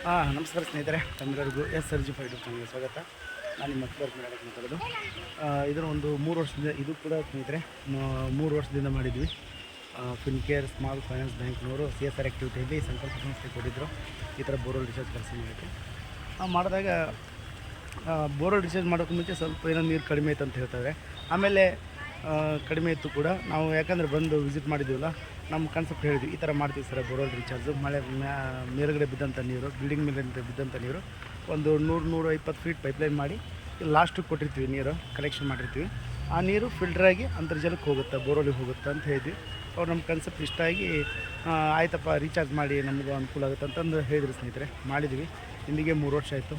ನಮಸ್ಕಾರ ಸ್ನೇಹಿತರೆ, ತಮ್ಮೆಲ್ಲರಿಗೂ SRG5 ಚಾನಲ್ಗೆ ಸ್ವಾಗತ. ನಾನು ನಿಮ್ಮ ಅಕ್ಬರ್ ಮಾತಾಡೋದು. ಇದರ ಒಂದು 3 ವರ್ಷದಿಂದ ಇದು ಕೂಡ ಸ್ನೇಹಿತರೆ 3 ವರ್ಷದಿಂದ ಮಾಡಿದ್ವಿ. ಫಿನ್ಕೇರ್ ಸ್ಮಾಲ್ ಫೈನಾನ್ಸ್ ಬ್ಯಾಂಕ್ನವರು CSR ಆ್ಯಕ್ಟಿವಿಟಿಯಲ್ಲಿ ಸಂಕಲ್ಪ ಸಂಸ್ಥೆ ಕೊಟ್ಟಿದ್ದರು ಈ ಥರ ಬೋರ್ವೆಲ್ ರಿಚಾರ್ಜ್ ಕೆಲಸ ಮಾಡೋಕ್ಕೆ. ಮಾಡಿದಾಗ ಬೋರ್ವೆಲ್ ರಿಚಾರ್ಜ್ ಮಾಡೋಕ್ಕೆ ಮುಂಚೆ ಸ್ವಲ್ಪ ಏನೋ ನೀರು ಕಡಿಮೆ ಇತ್ತು ಅಂತ ಹೇಳ್ತಾರೆ. ಆಮೇಲೆ ಕಡಿಮೆ ಇತ್ತು ಕೂಡ ನಾವು ಯಾಕಂದರೆ ಬಂದು ವಿಸಿಟ್ ಮಾಡಿದ್ದೀವಲ್ಲ, ನಮ್ಮ ಕಾನ್ಸೆಪ್ಟ್ ಹೇಳಿದ್ವಿ ಈ ಥರ ಮಾಡ್ತೀವಿ ಸರ್ ಬೋರ್ವೆಲ್ ರಿಚಾರ್ಜು. ಮಳೆ ಮೇಲ್ಗಡೆ ಬಿದ್ದಂಥ ನೀರು, ಬಿಲ್ಡಿಂಗ್ ಮೇಲಿಂದ ಬಿದ್ದಂಥ ನೀರು ಒಂದು 100-120 ಫೀಟ್ ಪೈಪ್ಲೈನ್ ಮಾಡಿ ಲಾಸ್ಟಿಗೆ ಕೊಟ್ಟಿರ್ತೀವಿ, ನೀರು ಕಲೆಕ್ಷನ್ ಮಾಡಿರ್ತೀವಿ. ಆ ನೀರು ಫಿಲ್ಟ್ರಾಗಿ ಅಂತರ್ಜಲಕ್ಕೆ ಹೋಗುತ್ತೆ, ಬೋರ್ವೆಲಿಗೆ ಹೋಗುತ್ತೆ ಅಂತ ಹೇಳಿದ್ವಿ. ಅವ್ರು ನಮ್ಮ ಕಾನ್ಸೆಪ್ಟ್ ಇಷ್ಟ ಆಗಿ ಆಯ್ತಪ್ಪ ರೀಚಾರ್ಜ್ ಮಾಡಿ ನಮಗೂ ಅನುಕೂಲ ಆಗುತ್ತೆ ಅಂತಂದು ಹೇಳಿದ್ರು ಸ್ನೇಹಿತರೆ. ಮಾಡಿದ್ವಿ. ಇಲ್ಲಿಗೆ 3 ವರ್ಷ ಆಯಿತು.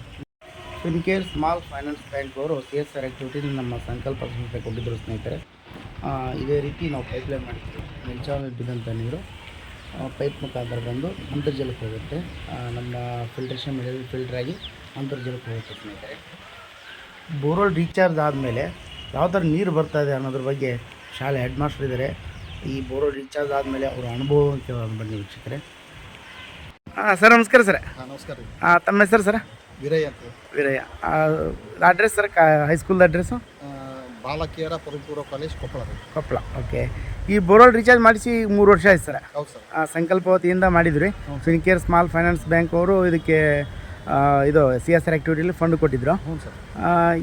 ಫಿನ್ಕೇರ್ ಸ್ಮಾಲ್ ಫೈನಾನ್ಸ್ ಬ್ಯಾಂಕ್ ಅವರು CSR ಆ್ಯಕ್ಟಿವಿಟಿಲಿ ನಮ್ಮ ಸಂಕಲ್ಪ ಸಂಸ್ಥೆ ಕೊಟ್ಟಿದ್ದರು ಸ್ನೇಹಿತರೆ. ಇದೇ ರೀತಿ ನಾವು ಪೈಪ್ಲೈನ್ ಮಾಡಿರ್ತೀವಿ. ಮೇಲ್ಚಾವಣಿ ಬಿದ್ದಂಥ ನೀರು ಪೈಪ್ ಮುಖಾಂತರ ಬಂದು ಅಂತರ್ಜಲಕ್ಕೆ ಹೋಗುತ್ತೆ. ನಮ್ಮ ಫಿಲ್ಟ್ರೇಷನ್ ಮೇಲೆ ಫಿಲ್ಟ್ರಾಗಿ ಅಂತರ್ಜಲಕ್ಕೆ ಹೋಗುತ್ತೆ ಸ್ನೇಹಿತರೆ. ಬೋರ್ವೆಲ್ ರೀಚಾರ್ಜ್ ಆದಮೇಲೆ ಯಾವ ಥರ ನೀರು ಬರ್ತಾಯಿದೆ ಅನ್ನೋದ್ರ ಬಗ್ಗೆ ಶಾಲೆ ಹೆಡ್ ಮಾಸ್ಟರ್ ಇದ್ದಾರೆ. ಈ ಬೋರ್ವೆಲ್ ರೀಚಾರ್ಜ್ ಆದಮೇಲೆ ಅವರ ಅನುಭವ ಬನ್ನಿ ವೀಕ್ಷಕರೇ. ಸರ್ ನಮಸ್ಕಾರ ಸರ್. ನಮಸ್ಕಾರ. ತಮ್ಮ ಹೆಸರು ಸರ್? ವೀರಯ್ಯ ಅಂತ. ವೀರಯ್ಯ. ಅಡ್ರೆಸ್ ಸರ್, ಹೈಸ್ಕೂಲ್ದ ಅಡ್ರೆಸ್ಸು? ಬಾಲಕಿಯರ ಪದವಿ ಪೂರ್ವ ಕಾಲೇಜ್, ಕೊಪ್ಪಳ. ಓಕೆ. ಈ ಬೋರ್ವೆಲ್ ರೀಚಾರ್ಜ್ ಮಾಡಿಸಿ 3 ವರ್ಷ ಆಯ್ತು ಸರ್. ಹೌದು ಸರ್. ಸಂಕಲ್ಪ ವತಿಯಿಂದ ಮಾಡಿದ್ರಿ. ಫಿನ್ಕೇರ್ ಸ್ಮಾಲ್ ಫೈನಾನ್ಸ್ ಬ್ಯಾಂಕ್ ಅವರು ಇದಕ್ಕೆ ಇದು CSR ಆ್ಯಕ್ಟಿವಿಟಿಲಿ ಫಂಡ್ ಕೊಟ್ಟಿದ್ರು. ಹ್ಞೂ ಸರ್.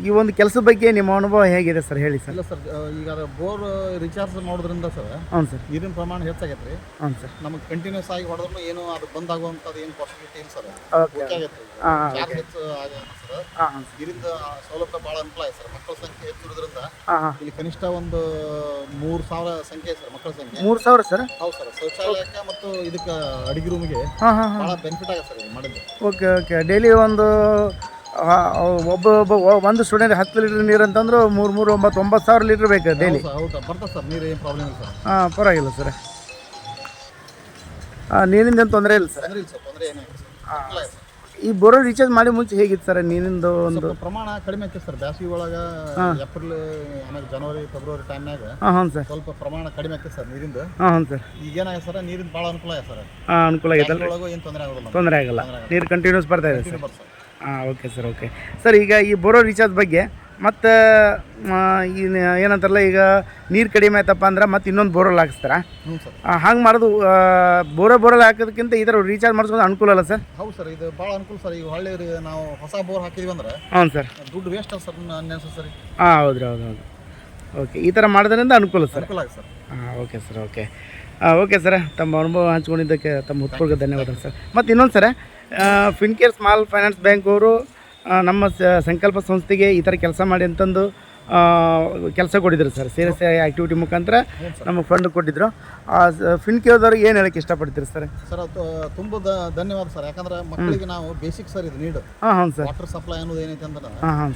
ಈ ಒಂದು ಕೆಲಸದ ಬಗ್ಗೆ ನಿಮ್ಮ ಅನುಭವ ಹೇಗಿದೆ ಸರ್, ಹೇಳಿ ಸರ್. ಇಲ್ಲ ಸರ್, ಈಗ ಬೋರ್ ರೀಚಾರ್ಜ್ ಮಾಡೋದ್ರಿಂದ ಸರ್, ಹ್ಞೂ ಸರ್, ನೀರಿನ ಪ್ರಮಾಣ ಹೆಚ್ಚಾಗೈತೆ ರೀ. ಹ್ಞೂ ಸರ್. ನಮಗೆ ಕಂಟಿನ್ಯೂಸ್ ಆಗಿ ಹೊಡೆದ್ರು ಏನು ಅದು ಬಂದಾಗುವಂಥದ್ದು ಏನು ಪಾಸಿಬಿಲಿಟಿ ಇಲ್ಲ ಸರ್. ಓಕೆ. ಚಾರ್ಜ್ ಹೆಚ್ಚು ಆಗೈತೆ ಸರ್. ಇದರಿಂದ ಸೌಲಭ್ಯ ಭಾಳ ಅನುಕೂಲ ಆಯ್ತು ಸರ್. ಮಕ್ಕಳ ಸಂಖ್ಯೆ ಹೆಚ್ಚಿರೋದ್ರಿಂದ ಇಲ್ಲಿ ಕನಿಷ್ಠ ಒಂದು 3,000 ಸಂಖ್ಯೆ ಸರ್, ಮಕ್ಕಳ ಸಂಖ್ಯೆ 3,000 ಸರ್. ಹೌದು ಸರ್. ಶೌಚಾಲಯಕ್ಕೆ ಮತ್ತು ಇದಕ್ಕೆ ಅಡಿಗೆ ರೂಮಿಗೆ ಭಾಳ ಬೆನಿಫಿಟ್ ಆಗುತ್ತೆ ಸರ್ ಇದು ಮಾಡಿದ್ದು. Okay okay. ಡೈಲಿ ಒಂದು ಒಂದು ಸ್ಟೂಡೆಂಟ್ 10 ಲೀಟ್ರ್ ನೀರು ಅಂತಂದ್ರೆ 9,000 ಲೀಟ್ರ್ ಬೇಕು ಡೈಲಿ. ಹೌದಾ? ಬರ್ತದೆ ಸರ್, ನೀರು ಏನು ಪ್ರಾಬ್ಲಮ್ ಇಲ್ಲ ಸರ್. ಪರವಾಗಿಲ್ಲ ಸರ್. ನೀರಿನಿಂದ ಏನು ತೊಂದರೆ ಇಲ್ಲ ಸರ್? ತೊಂದರೆ ಏನಿಲ್ಲ ಸರ್. ಈ ಬೋರ್ವೆಲ್ ರೀಚಾರ್ಜ್ ಮಾಡಿ ಮುಂಚೆ ಹೇಗಿತ್ತು ಸರ್ ನೀರಿಂದು ಒಂದು ಪ್ರಮಾಣ ಕಡಿಮೆ ಐತೆ ಸರ್. ಬ್ಯಾಸಿಗೆ ಒಳಗೆ ಏಪ್ರಿಲ್ ಆಮೇಲೆ ಜನವರಿ ಫೆಬ್ರವರಿ ಟೈಮ್ನಾಗ ಹ್ಞೂ ಸರ್ ಸ್ವಲ್ಪ ಪ್ರಮಾಣ ಕಡಿಮೆ ಐತೆ ಸರ್ ನೀರಿಂದ. ಹ್ಞೂ ಸರ್. ಈಗ ಏನಾಗಿದೆ ಸರ್, ನೀರಿಂದ ಭಾಳ ಅನುಕೂಲ ಆಗಿದೆ ಸರ್. ಅನುಕೂಲ ಆಗೈತೆ. ಒಳಗೂ ಏನು ತೊಂದರೆ ಆಗಲ್ಲ, ನೀರು ಕಂಟಿನ್ಯೂಸ್ ಬರ್ತಾ ಇದೆ sir. Okay sir. Okay sir. ಈಗ ಈ ಬೋರ್ವೆಲ್ ರೀಚಾರ್ಜ್ ಬಗ್ಗೆ ಮತ್ತು ಏನಂತಾರಲ್ಲ, ಈಗ ನೀರು ಕಡಿಮೆ ಆಯ್ತಪ್ಪ ಅಂದ್ರೆ ಮತ್ತೆ ಇನ್ನೊಂದು ಬೋರ್ವೆಲ್ ಹಾಕಿಸ್ತಾರ. ಹಂಗೆ ಮಾಡೋದು ಬೋರ್ವೆಲ್ ಹಾಕೋದಕ್ಕಿಂತ ಈ ಥರ ರೀಚಾರ್ಜ್ ಮಾಡಿಸೋದು ಅನುಕೂಲ ಅಲ್ಲ ಸರ್? ಹೌದು ಸರ್, ಇದು ಭಾಳ ಅನುಕೂಲ ಸರ್. ಈಗ ಹೊಳ್ಳಿ ನಾವು ಹೊಸ ಬೋರ್ ಹಾಕಿದ್ವಿ ಅಂದ್ರೆ ಹ್ಞೂ ಸರ್, ದುಡ್ಡು ವೇಸ್ಟ್ ಸರ್, ಅನ್ನೆಸರಿ. ಹೌದ್ರಿ. ಹೌದು. ಓಕೆ. ಈ ಥರ ಮಾಡೋದ್ರಿಂದ ಅನುಕೂಲ ಸರ್. ಅನುಕೂಲ ಆಗಿದೆ sir. Okay sir. Okay. Okay sir, ತಮ್ಮ ಅನುಭವ ಹಂಚ್ಕೊಂಡಿದ್ದಕ್ಕೆ ತಮ್ಮ ಉತ್ಪೂರ್ವಕ ಧನ್ಯವಾದ ಸರ್. ಮತ್ತು ಇನ್ನೊಂದು ಸರ, ಫಿನ್ಕೇರ್ ಸ್ಮಾಲ್ ಫೈನಾನ್ಸ್ ಬ್ಯಾಂಕ್ ಅವರು ನಮ್ಮ ಸಂಕಲ್ಪ ಸಂಸ್ಥೆಗೆ ಈ ಥರ ಕೆಲಸ ಮಾಡಿ ಅಂತಂದು ಕೆಲಸ ಕೊಟ್ಟಿದ್ರು ಸರ್. CSR ಆ್ಯಕ್ಟಿವಿಟಿ ಮುಖಾಂತರ ನಮಗೆ ಫಂಡ್ ಕೊಟ್ಟಿದ್ರು. ಫಿನ್ಕೇರ್ದವ್ರಿಗೆ ಏನು ಹೇಳಕ್ಕೆ ಇಷ್ಟಪಡ್ತೀರಿ ಸರ್? ಸರ್ ತುಂಬ ಧನ್ಯವಾದ ಸರ್. ಯಾಕಂದ್ರೆ ಮಕ್ಕಳಿಗೆ ನಾವು ಬೇಸಿಕ್ ಸರ್ ಇದು ನೀಡು. ಹ್ಞೂ ಸರ್. ವಾಟರ್ ಸಪ್ಲೈ ಅನ್ನೋದು ಏನೈತೆ ಅಂದ್ರೆ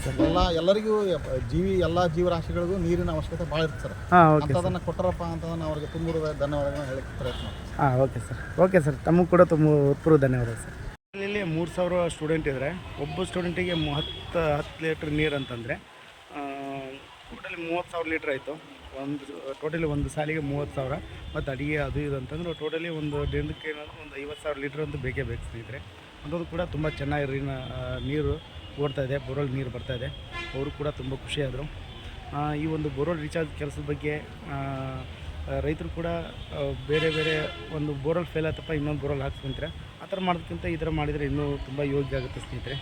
ಸರ್, ಎಲ್ಲರಿಗೂ ಎಲ್ಲ ಜೀವರಾಶಿಗಳಿಗೂ ನೀರಿನ ಅವಶ್ಯಕತೆ ಭಾಳ ಇರುತ್ತೆ ಸರ್. ಅದನ್ನು ಕೊಟ್ಟರಪ್ಪ ಅಂತಂದ್ರೆ ಅವ್ರಿಗೆ ತುಂಬ ಧನ್ಯವಾದಗಳನ್ನ ಹೇಳಕ್ಕೆ ಪ್ರಯತ್ನ. Okay sir. ಓಕೆ ಸರ್, ತಮಗೆ ಕೂಡ ತುಂಬ ಉತ್ಪೂರ್ವ ಧನ್ಯವಾದ ಸರ್. ಇಲ್ಲಿ 3,000 ಸ್ಟೂಡೆಂಟ್ ಇದ್ದರೆ ಒಬ್ಬ ಸ್ಟೂಡೆಂಟಿಗೆ 10 ಲೀಟ್ರ್ ನೀರು ಅಂತಂದರೆ ಟೋಟಲಿ 30,000 ಲೀಟ್ರ್ ಆಯಿತು. ಟೋಟಲಿ ಒಂದು ಸಾಲಿಗೆ 30,000 ಮತ್ತು ಅಡುಗೆ ಅದು ಇದು ಅಂತಂದ್ರೆ ಟೋಟಲಿ ಒಂದು ದಿನಕ್ಕೆ ಏನಾದರೂ ಒಂದು 50,000 ಲೀಟ್ರ್ ಅಂತೂ ಬೇಕೇ ಬೇಕು ಸ್ನೇಹಿತರೆ. ಅಂಥದ್ದು ಕೂಡ ತುಂಬ ಚೆನ್ನಾಗಿ ನೀರು ಓಡ್ತಾಯಿದೆ, ಬೋರ್ವೆಲ್ ನೀರು ಬರ್ತಾಯಿದೆ. ಅವರು ಕೂಡ ತುಂಬ ಖುಷಿಯಾದರು. ಈ ಒಂದು ಬೋರ್ವೆಲ್ ರೀಚಾರ್ಜ್ ಕೆಲಸದ ಬಗ್ಗೆ ರೈತರು ಕೂಡ ಬೇರೆ ಬೇರೆ ಒಂದು ಬೋರ್ವೆಲ್ ಫೇಲ್ ಆಯ್ತಪ್ಪ ಇನ್ನೊಂದು ಬೋರ್ವೆಲ್ ಹಾಕ್ಸ್ಕೊಂತಾರೆ. ಆ ಥರ ಮಾಡೋದಕ್ಕಿಂತ ಈ ಥರ ಮಾಡಿದರೆ ಇನ್ನೂ ತುಂಬ ಯೋಗ್ಯ ಆಗುತ್ತೆ ಸ್ನೇಹಿತರೆ.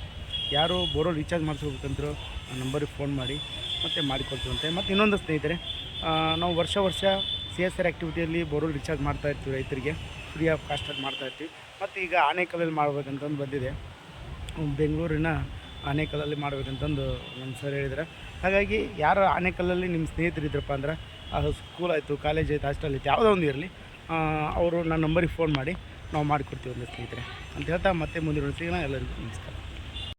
ಯಾರು ಬೋರ್ವೆಲ್ ರೀಚಾರ್ಜ್ ಮಾಡಿಸ್ಬೇಕಂತರೂ ಆ ನಂಬರಿಗೆ ಫೋನ್ ಮಾಡಿ ಮತ್ತು ಮಾಡಿಕೊಡ್ತೀವಂತೆ. ಮತ್ತು ಇನ್ನೊಂದು ಸ್ನೇಹಿತರೆ, ನಾವು ವರ್ಷ CSR ಆ್ಯಕ್ಟಿವಿಟಿಯಲ್ಲಿ ಬೋರ್ವೆಲ್ ರೀಚಾರ್ಜ್ ಮಾಡ್ತಾಯಿರ್ತೀವಿ, ರೈತರಿಗೆ ಫ್ರೀ ಆಫ್ ಕಾಸ್ಟಾಗಿ ಮಾಡ್ತಾಯಿರ್ತೀವಿ. ಮತ್ತು ಈಗ ಆನೇಕಲ್ಲಲ್ಲಿ ಮಾಡ್ಬೇಕಂತಂದು ಬಂದಿದೆ, ಬೆಂಗಳೂರಿನ ಆನೇಕಲ್ಲಲ್ಲಿ ಮಾಡ್ಬೇಕಂತಂದು ನಮ್ಮ ಸರ್ ಹೇಳಿದ್ದಾರೆ. ಹಾಗಾಗಿ ಯಾರು ಆನೇಕಲ್ಲಲ್ಲಿ ನಿಮ್ಮ ಸ್ನೇಹಿತರಿದ್ರಪ್ಪ ಅಂದ್ರೆ, ಅದು ಸ್ಕೂಲ್ ಆಯಿತು, ಕಾಲೇಜ್ ಆಯಿತು, ಹಾಸ್ಟೆಲ್ ಆಯಿತು, ಯಾವುದೋ ಒಂದು ಇರಲಿ, ಅವರು ನನ್ನ ನಂಬರಿಗೆ ಫೋನ್ ಮಾಡಿ ನಾವು ಮಾಡಿಕೊಡ್ತೀವಿ ಒಂದು ಸ್ನೇಹಿತರೆ ಅಂತ ಹೇಳ್ತಾ ಮತ್ತೆ ಮುಂದಿನ ಎಲ್ಲರಿಗೂ ನಮಸ್ಕಾರ.